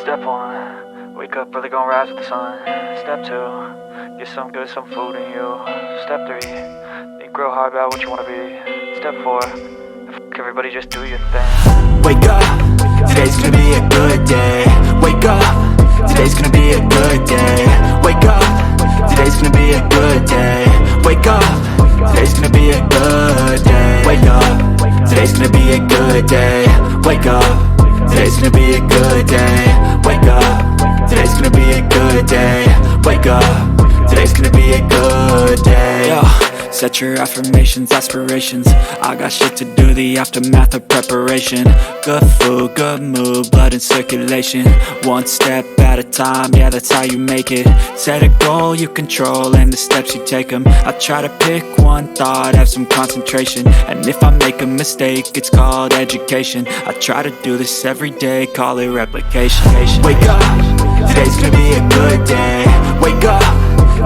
Step 1, wake up early, gon' rise with the sun. Step 2, get some good, some food in you. Step 3, think real hard about what you wanna be. Step 4, fuck everybody, just do your thing. Wake up, today's gonna be a good day. Wake up, today's gonna be a good day. Wake up, today's gonna be a good day. Wake up, today's gonna be a good day. Wake up, today's gonna be a good day. Wake up, today's gonna be a good day. Wake up, today's gonna be a good day. Wake up, today's gonna be a good day. Yo, set your affirmations, aspirations. I got shit to do, the aftermath of preparation. Good food, good mood, blood in circulation. One step at a time, yeah, that's how you make it. Set a goal you control and the steps you take them. I try to pick one thought, have some concentration. And if I make a mistake, it's called education. I try to do this every day, call it replication. Wake up, today's gonna be a good day. Wake up,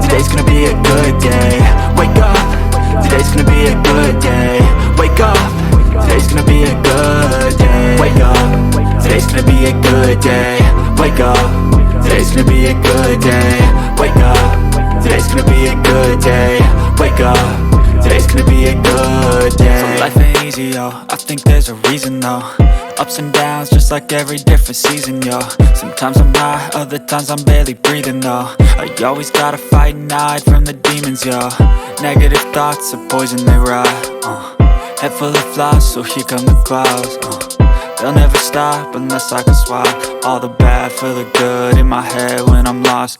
today's gonna be a good day. Wake up, today's gonna be a good day. Wake up, today's gonna be a good day. Wake up, today's gonna be a good day. Wake up, today's gonna be a good day. Wake up, today's gonna be a good day. Wake up, today's gonna be a good day. So life ain't easy, yo, I think there's a reason though. Ups and downs, just like every different season, yo. Sometimes I'm high, other times I'm barely breathing, though. I always gotta fight and hide from the demons, yo. Negative thoughts are poison, they rot. Head full of flies, so here come the clouds. They'll never stop unless I can swap all the bad for the good in my head when I'm lost.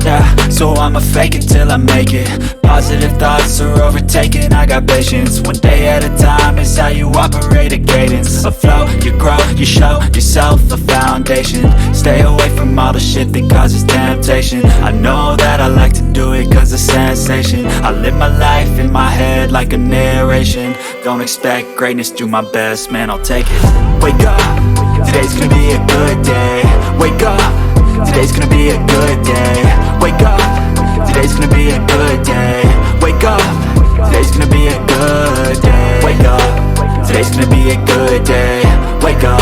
Yeah, so I'ma fake it till I make it. Positive thoughts are overtaken, I got patience. One day at a time is how you operate a cadence. A flow, you grow, you show yourself a foundation. Stay away from all the shit that causes temptation. I know that I like to do it cause it's sensation. I live my life in my head like a narration. Don't expect greatness, do my best, man, I'll take it. Wake up, today's gonna be a good day. Wake up, today's gonna be a good day. Wake up, today's gonna be a good day. Wake up, today's gonna be a good day. Wake up, today's gonna be a good day. Wake up,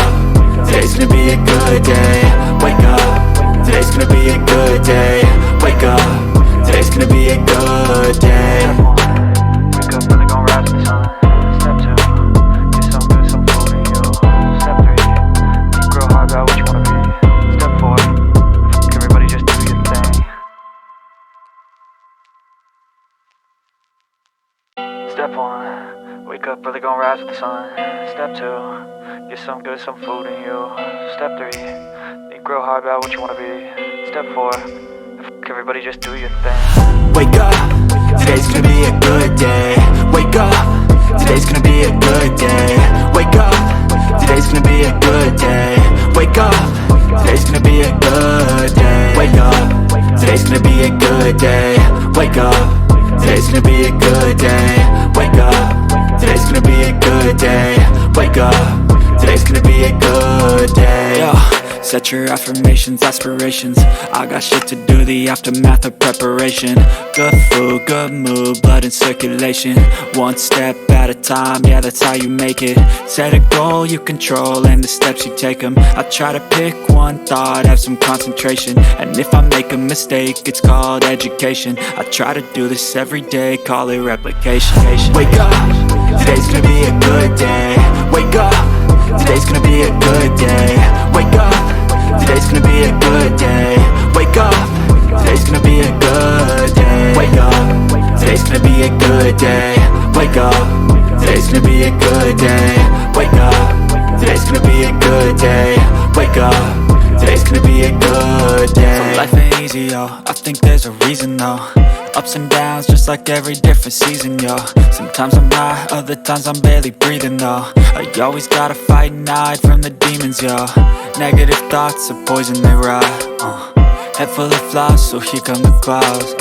today's gonna be a good day. Wake up, today's gonna be a good day. Wake up, today's gonna be a good day. Wake up early, gon' rise with the sun. Step 2, get some good, some food in you. Step 3, think real hard about what you wanna be. Step 4, fuck everybody, just do your thing. Step 1, wake up early, gon' rise with the sun. Step 2, get some good, some food in you. Step 3, think real hard about what you wanna be. Step 4, fuck everybody, just do your thing. Wake up, today's gonna be a good day. Wake up, today's gonna be a good day. Wake up, today's gonna be a good day. Wake up, today's gonna be a good day. Wake up, today's gonna be a good day. Wake up, today's gonna be a good day. Wake up, today's gonna be a good day. Wake up, today's gonna be a good day. Yo, set your affirmations, aspirations. I got shit to do, the aftermath of preparation. Good food, good mood, blood in circulation. One step at a time, yeah, that's how you make it. Set a goal you control and the steps you take them. I try to pick one thought, have some concentration. And if I make a mistake, it's called education. I try to do this every day, call it replication. Wake up, today's gonna be a good day. Wake up, today's gonna be a good day. Wake up, today's gonna be a good day. Wake up, today's gonna be a good day. Wake up, today's gonna be a good day. Wake up, today's gonna be a good day. Wake up, today's gonna be a good day. Wake up, today's gonna be a good day. So life ain't easy, yo, I think there's a reason though. Ups and downs, just like every different season, yo. Sometimes I'm high, other times I'm barely breathing, though. I always gotta fight and hide from the demons, yo. Negative thoughts are poison, they rot. Head full of flies, so here come the clouds.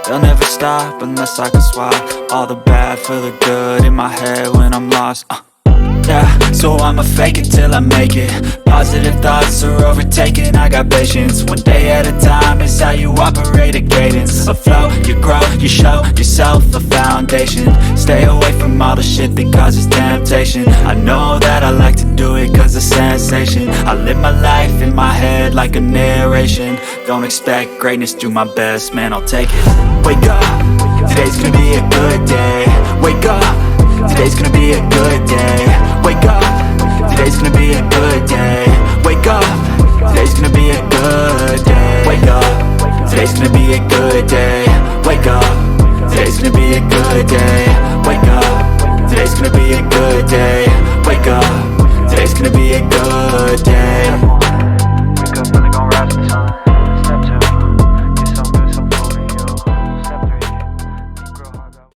They'll never stop unless I can swap all the bad for the good in my head when I'm lost. Yeah, so I'ma fake it till I make it. Positive thoughts are overtaken, I got patience. One day at a time is how you operate a cadence. A flow, you grow, you show yourself a foundation. Stay away from all the shit that causes temptation. motivation. I know that I like to do it cause it's sensation. I live my life in my head like a narration. Don't expect greatness, do my best, man, I'll take it. Wake up, today's gonna be a good day. Wake up, today's gonna be a good day. Wake up, today's gonna be a good day. Wake up, today's gonna be a good day. Wake up, today's gonna be a good day.